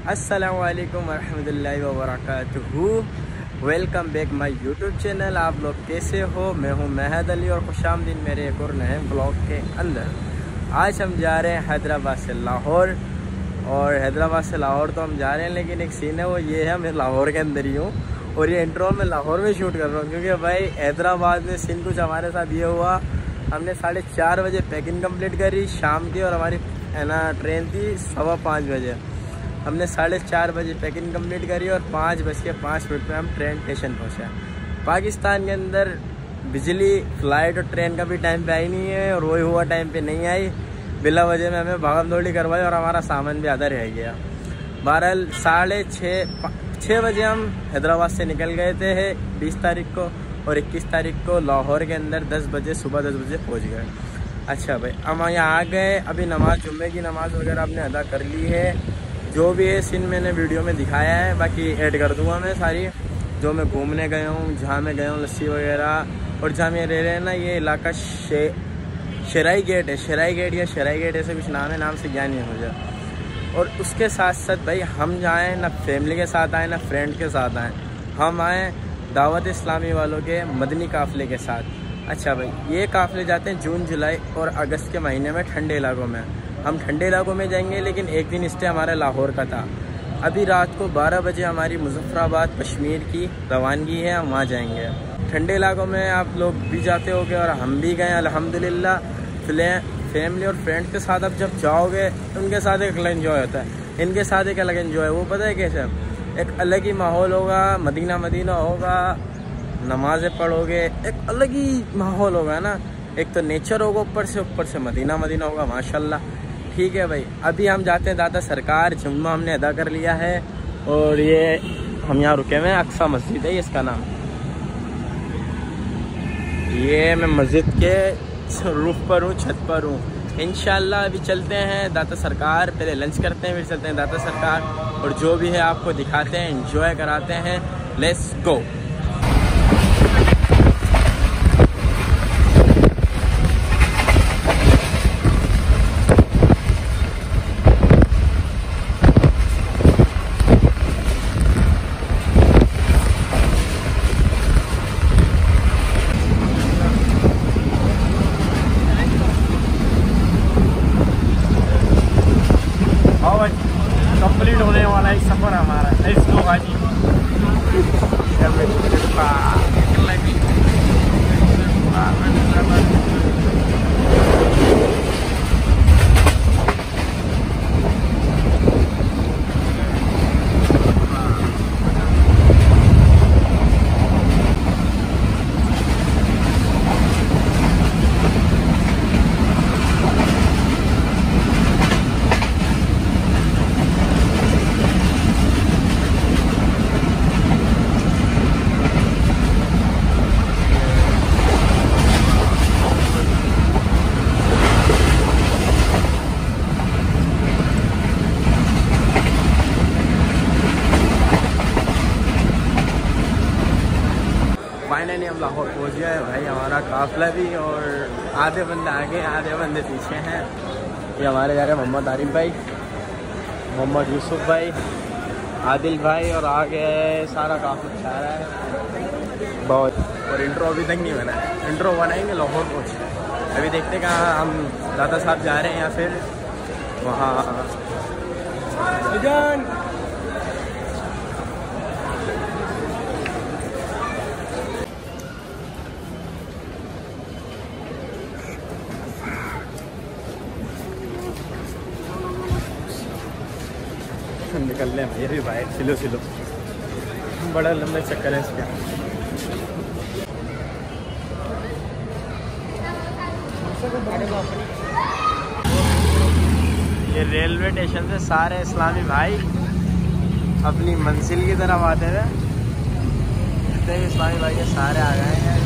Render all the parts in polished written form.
अस्सलामु अलैकुम वरहमतुल्लाहि वबरकातुहू। Welcome back my YouTube channel. आप लोग कैसे हो? मैं हूं महद अली और खुशामदीन मेरे एक और नए ब्लॉग के अंदर। आज हम जा रहे हैं हैदराबाद से लाहौर, और हैदराबाद से लाहौर तो हम जा रहे हैं, लेकिन एक सीन है वो ये है, मैं लाहौर के अंदर ही हूँ और ये इंट्रो मैं लाहौर में शूट कर रहा हूँ, क्योंकि भाई हैदराबाद में सीन कुछ हमारे साथ ये हुआ। हमने 4:30 बजे पैकिंग कंप्लीट करी शाम की, और हमारी है ना ट्रेन थी 5:15 बजे। हमने 4:30 बजे पैकिंग कंप्लीट करी और 5:05 पे हम ट्रेन स्टेशन पहुँचे। पाकिस्तान के अंदर बिजली फ्लाइट और ट्रेन का भी टाइम पे आई नहीं है, और वही हुआ टाइम पे नहीं आई। बिला वजह में हमें भागम दौड़ी करवाई और हमारा सामान भी आधा रह गया। बहरहाल 6:30 बजे हम हैदराबाद से निकल गए थे 20 तारीख को, और 21 तारीख को लाहौर के अंदर सुबह 10 बजे पहुँच गए। अच्छा भाई, हम यहाँ आ गए। अभी नमाज, जुम्मे की नमाज़ वगैरह आपने अदा कर ली है। जो भी है सीन मैंने वीडियो में दिखाया है, बाकी ऐड कर दूंगा मैं सारी। जो मैं घूमने गया हूँ, जहाँ मैं गया हूँ, लस्सी वगैरह, और जहाँ मैं रह रहे हैं ना, ये इलाका शराई गेट है। शराई गेट या शराई गेट ऐसे कुछ नाम है, नाम से ज्ञान नहीं है मुझे। और उसके साथ साथ भाई हम जाएँ ना फैमिली के साथ आए ना फ्रेंड के साथ आएँ, हम आएँ दावत इस्लामी वालों के मदनी काफ़िले के साथ। अच्छा भाई, ये काफ़िले जाते हैं जून, जुलाई और अगस्त के महीने में ठंडे इलाकों में। हम ठंडे इलाकों में जाएंगे, लेकिन एक दिन स्टे हमारा लाहौर का था। अभी रात को 12 बजे हमारी मुजफ्फराबाद कश्मीर की रवानगी है, हम वहाँ जाएंगे। ठंडे इलाकों में आप लोग भी जाते होगे और हम भी गए अल्हम्दुलिल्लाह। फैमिली और फ्रेंड्स के साथ अब जब जाओगे तो उनके साथ एक अलग इन्जॉय होता है, इनके साथ एक अलग इन्जॉय। वो पता है कैसे? एक अलग ही माहौल होगा, मदीना होगा, नमाज़ें पढ़ोगे, एक अलग ही माहौल होगा ना। एक तो नेचर होगा, ऊपर से मदीना होगा माशाल्लाह। ठीक है भाई, अभी हम जाते हैं दादा सरकार। जुम्मा हमने अदा कर लिया है, और ये हम यहाँ रुके हुए हैं। अक्सा मस्जिद है इसका नाम। ये मैं मस्जिद के रूफ पर हूँ, छत पर हूँ। इंशाल्लाह अभी चलते हैं दाता सरकार। पहले लंच करते हैं, फिर चलते हैं दाता सरकार, और जो भी है आपको दिखाते हैं, एंजॉय कराते हैं। Let's go. कंप्लीट होने वाला है सफर हमारा। इसको भाजी फाइनली हम लाहौर पहुँच गए भाई। हमारा काफ़िला भी, और आधे बंदे आगे आधे बंदे पीछे हैं। ये हमारे जा रहे हैं मोहम्मद आरिफ भाई, मोहम्मद यूसुफ भाई, आदिल भाई, और आगे सारा काफ़िला जा रहा है बहुत। और इंट्रो अभी तक नहीं बना है, इंट्रो बनाएंगे लाहौर पहुँच। अभी देखते कहाँ हम दादा साहब जा रहे हैं, या फिर वहाँ निकल रहे हैं। ये भी भाई सिलो बड़ा लंबा चक्कर है इसका। ये रेलवे स्टेशन से सारे इस्लामी भाई अपनी मंजिल की तरफ आते थे। जितने भी इस्लामी भाई ये सारे आ गए हैं।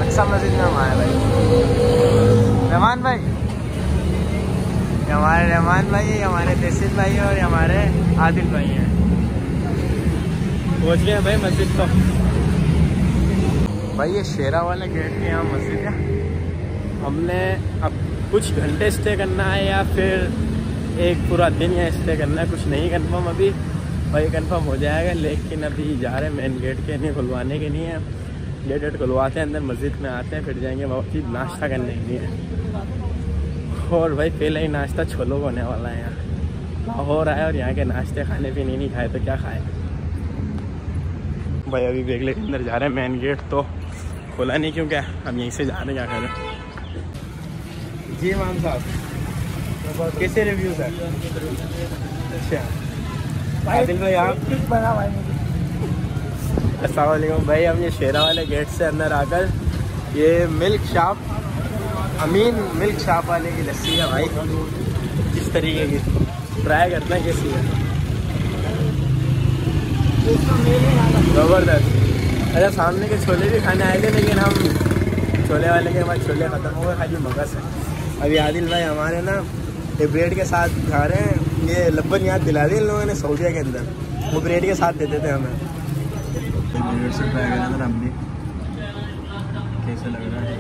अक्सा मस्जिद में हम आए भाई। रहमान भाई, हमारे रहमान भाई, हमारे तहसील भाई, और हमारे आदिल भाई हैं। पहुँच गए भाई मस्जिद तो। भाई ये शेरा वाले गेट के यहाँ मस्जिद है। हमने अब कुछ घंटे स्टे करना है या फिर एक पूरा दिन यहाँ स्टे करना है, कुछ नहीं कंफर्म अभी, भाई कंफर्म हो जाएगा। लेकिन अभी जा रहे हैं मेन गेट के नहीं, खुलवाने के नहीं है, गेट खुलवाते हैं, अंदर मस्जिद में आते हैं, फिर जाएंगे वापसी नाश्ता करने के लिए। और भाई पहले ही नाश्ता छोलों को होने वाला है, यहाँ हो रहा है, और यहाँ के नाश्ते खाने पीने नहीं खाए तो क्या खाए भाई। अभी बेगले के अंदर जा रहे हैं, मेन गेट तो खोला नहीं क्यों, क्या हम यहीं से जा रहे हैं, क्या करें। जी इमाम साहब कैसे रिव्यू सर? अच्छा आदिल भाई आप अस्सलाम वालेकुम भाई। हम ये शेरा वाले गेट से अंदर आकर ये मिल्क शॉप, अमीन मिल्क शॉप वाले की लस्सी है भाई, किस तरीके की ट्राई करते हैं कैसी है, ज़बरदस्त। अच्छा सामने के छोले भी खाने आए थे, लेकिन हम छोले वाले के बाद छोले ख़त्म हो गए, खाली मगज़ है। अभी आदिल भाई हमारे ना ये ब्रेड के साथ खा रहे हैं, ये लब्बन याद दिला दी इन लोगों ने सऊदीया के अंदर, वो ब्रेड के साथ देते थे हमें। ब्रेड से ट्राई करें हम भी, कैसे लग रहा है।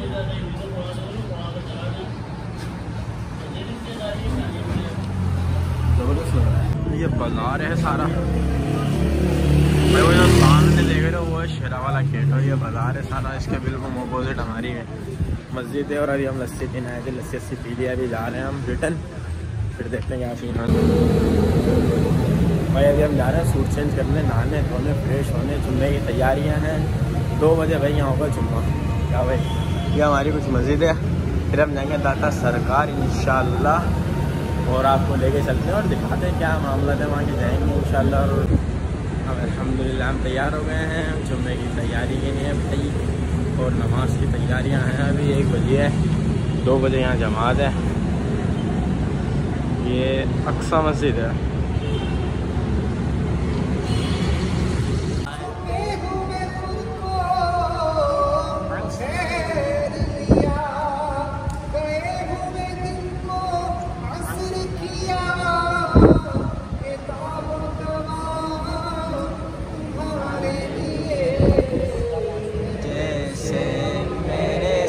ज़बरदस्त लग रहा है। ये बाजार है सारा भाई, वो जो सामने देख रहे हो वो है शेरा वाला गेट, और ये बाजार है सारा, इसके बिल्कुल अपोजिट हमारी है मस्जिद है। और अभी हम लस्सी पीने आए थे, लस्सी पी लिया, अभी जा रहे हैं हम रिटर्न, फिर देखते हैं क्या सीन है भाई। अभी हम जा रहे हैं सूट चेंज करने, नहाने धोने, फ्रेश होने, जुम्मे की तैयारियां हैं। 2 बजे भाई यहाँ होगा जुम्मा, क्या भाई ये हमारी कुछ मस्जिद है। फिर हम जाएंगे दाता सरकार इंशाल्लाह, और आपको लेके चलते हैं और दिखाते हैं क्या मामला है वहाँ के, जाएंगे इंशाल्लाह। और अब अल्हम्दुलिल्लाह हम तैयार हो गए हैं जुम्मे की तैयारी के लिए भाई, और नमाज़ की तैयारियां हैं। अभी 1 बजे है, 2 बजे यहाँ जमात है। ये अक्सा मस्जिद है।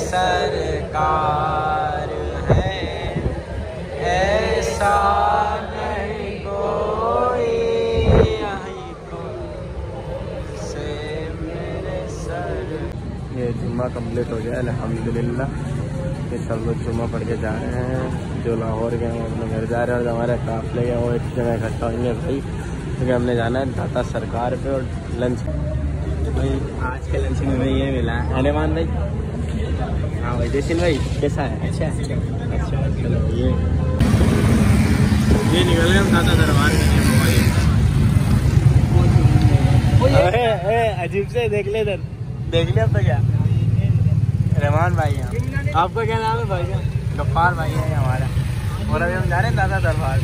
सरकार है ऐसा नहीं कोई, यहीं तुमसे मेरे सर। ये जुम्मा कंप्लीट हो गया अल्हम्दुलिल्लाह। ये सब लोग जुम्मा पढ़ के जा रहे हैं, जो लाहौर गए वो अपने घर जा रहे हैं, और हमारे काफले गए वो एक जगह इकट्ठा होंगे भाई, क्योंकि हमने जाना है दाता सरकार पे। और लंच भाई, आज के लंच में भाई ये मिला है अरेमान भाई। हाँ भाई जैसिन भाई कैसा है? अच्छा अच्छा चलो ये निकल गए हम दाता दरबार के। अजीब से देख ले इधर, देख ले अब तो क्या। रहमान भाई हैं, आपका क्या नाम है भाई? गफ्फार भाई है हमारा। और अभी हम जा रहे हैं दाता दरबार।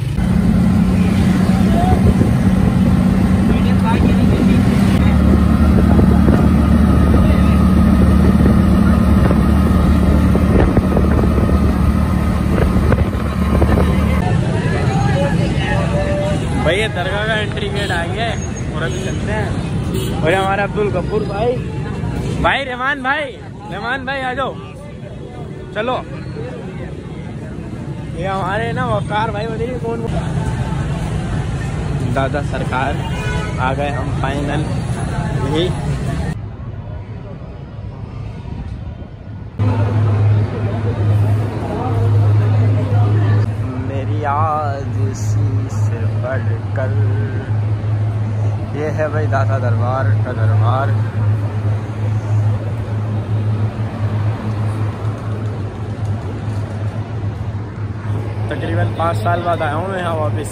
भाई ये दरगाह का एंट्री गेट आ गया है, और अभी चलते हैं। और हमारा अब्दुल गफूर भाई, भाई रहमान भाई आ जाओ चलो। ये हमारे ना वकार भाई बताइए कौन। दादा सरकार आ गए हम फाइनल। यही मेरी आज से बढ़कर ये है भाई दाता दरबार का दरबार। तकरीबन 5 साल बाद आया हूँ मैं यहाँ वापस।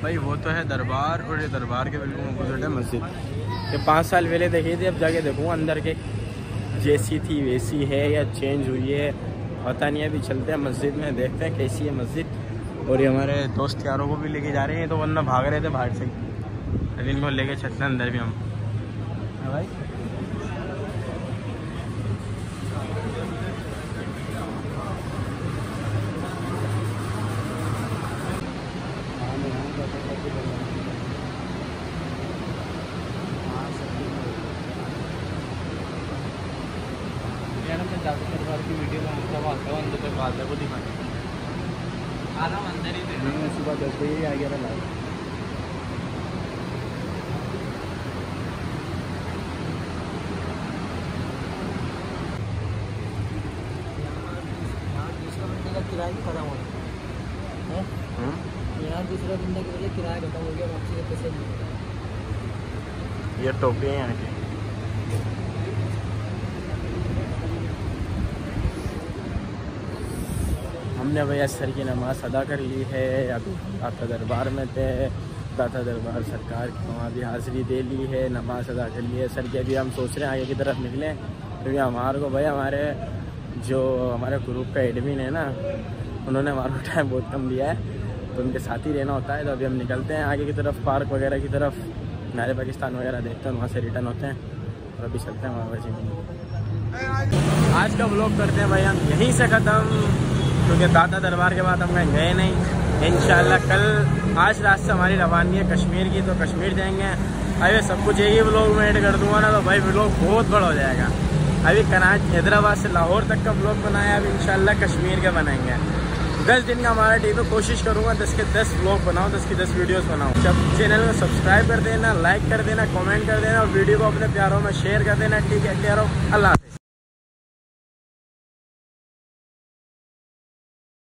भाई वो तो है दरबार, और ये दरबार के बिल्कुल अपोजिट है मस्जिद। ये 5 साल पहले देखी थी, अब जाके देखूँ अंदर के जैसी थी वैसी है या चेंज हुई है पता नहीं। अभी चलते हैं मस्जिद में, देखते हैं कैसी है मस्जिद। और ये हमारे दोस्त यारों को भी लेके जा रहे हैं, तो वरना भाग रहे थे बाहर से ही, अभी इनको लेके चलते हैं अंदर भी हम। हाँ भाई दरबार की वीडियो में मतलब आता हूँ अंदर तक आता है, वो दिखाने आना अंदर ही थे। सुबह 10 बजे आ गया था लाइव। किराया खत्म हो गया, यहाँ दूसरा बंदा की वजह किराया खत्म हो गया, वापसी के पैसे नहीं मिले। ये टोपी है यहाँ की। हमने भैया सर की नमाज़ अदा कर ली है। अभी दाता दरबार में थे, दाता दरबार सरकार की वहाँ भी हाज़िरी दे ली है, नमाज़ अदा कर ली है सर की। अभी हम सोच रहे हैं आगे की तरफ निकलें, क्योंकि हमारे को भैया हमारे जो हमारे ग्रुप का एडमिन है ना, उन्होंने हमारे को टाइम बहुत कम दिया है, तो उनके साथ ही रहना होता है। तो अभी हम निकलते हैं आगे की तरफ, पार्क वगैरह की तरफ, नारे पाकिस्तान वगैरह देखते हैं, वहाँ से रिटर्न होते हैं और अभी चलते हैं वहाँ वैसे। आज का व्लॉग करते हैं भाई हम यहीं से ख़त्म, क्योंकि दाता दरबार के बाद हम कहीं गए नहीं। इंशाल्लाह कल, आज रात से हमारी रवानी है कश्मीर की, तो कश्मीर जाएंगे। अभी सब कुछ यही व्लॉग में ऐड कर दूंगा ना, तो भाई व्लॉग बहुत बड़ा हो जाएगा। अभी कराची हैदराबाद से लाहौर तक का व्लॉग बनाया, अब इंशाल्लाह कश्मीर के बनाएंगे। 10 दिन का हमारा टीम में कोशिश करूँगा 10 के 10 व्लॉग बनाऊँ, 10 की 10 वीडियोस बनाऊँ। जब चैनल को सब्सक्राइब कर देना, लाइक कर देना, कमेंट कर देना और वीडियो को अपने प्यारों में शेयर कर देना। ठीक है, प्यारों, अल्लाह।